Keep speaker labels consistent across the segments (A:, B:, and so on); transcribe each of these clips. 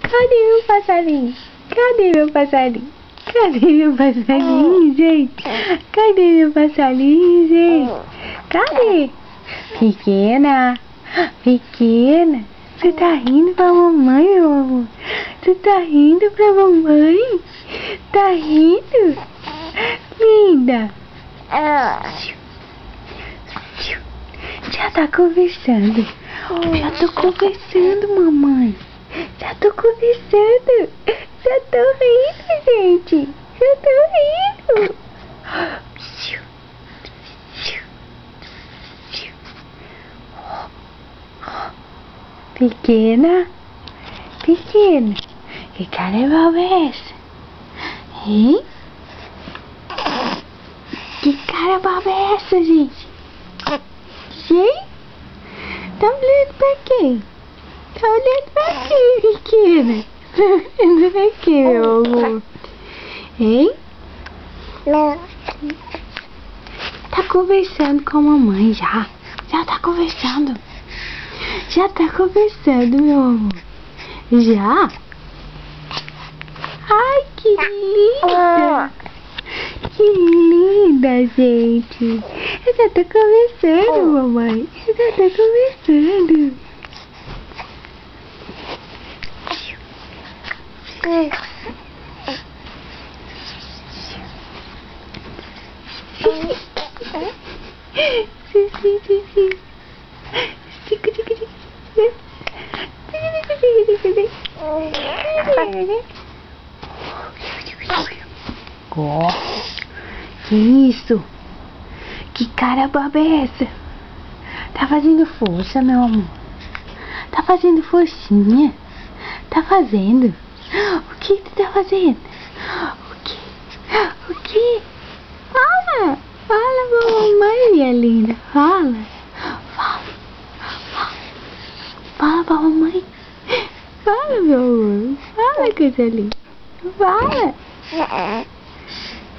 A: Cadê meu passarinho? Cadê meu passarinho? Cadê meu passarinho, gente? Cadê meu passarinho, gente? Cadê? Pequena, pequena, você tá rindo pra mamãe, meu amor? Você tá rindo pra mamãe? Tá rindo? Linda. Já tá conversando. Já tô conversando, mamãe. Já tô conversando. Já tô rindo, gente. Já tô rindo. Pequena, pequena, que cara é boba é essa? Hein? Que cara boba é essa, gente? Gente? Tá olhando pra quem? Tá olhando pra quem, pequena? Tá olhando pra quem, meu amor? Hein? Tá conversando com a mamãe já. Já tá conversando. Já tá conversando, meu amor. Já? Ai, que linda. Que linda, gente. Eu já tô conversando, mamãe. Eu já tô conversando. Oh, que isso? Que cara boba é essa? Tá fazendo força, meu amor? Tá fazendo forcinha? Tá fazendo? O que tu tá fazendo? O que? O que? Fala! Fala pra mamãe, minha linda. Fala! Fala! Fala! Fala pra mamãe! Fala, meu amor! Fala, coisa linda! Fala!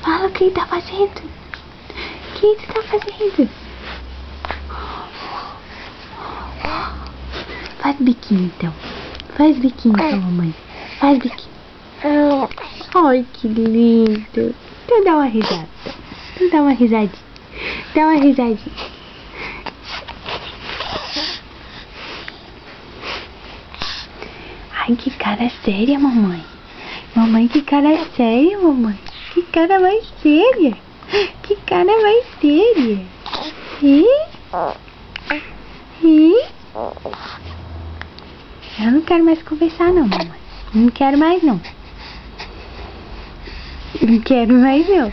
A: Fala o que tá fazendo. O que tu tá fazendo? Faz biquinho então. Faz biquinho pra mamãe. Faz biquinho. Ai, que lindo. Então dá uma risada. Então dá uma risadinha. Dá uma risadinha. Ai, que cara séria, mamãe. Mamãe, que cara séria, mamãe. Que cara mais séria. Que cara mais séria. Eu não quero mais conversar não, mamãe. Não quero mais não. Não quero mais não.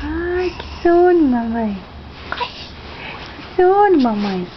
A: Ai, que sono, mamãe. Que sono, mamãe.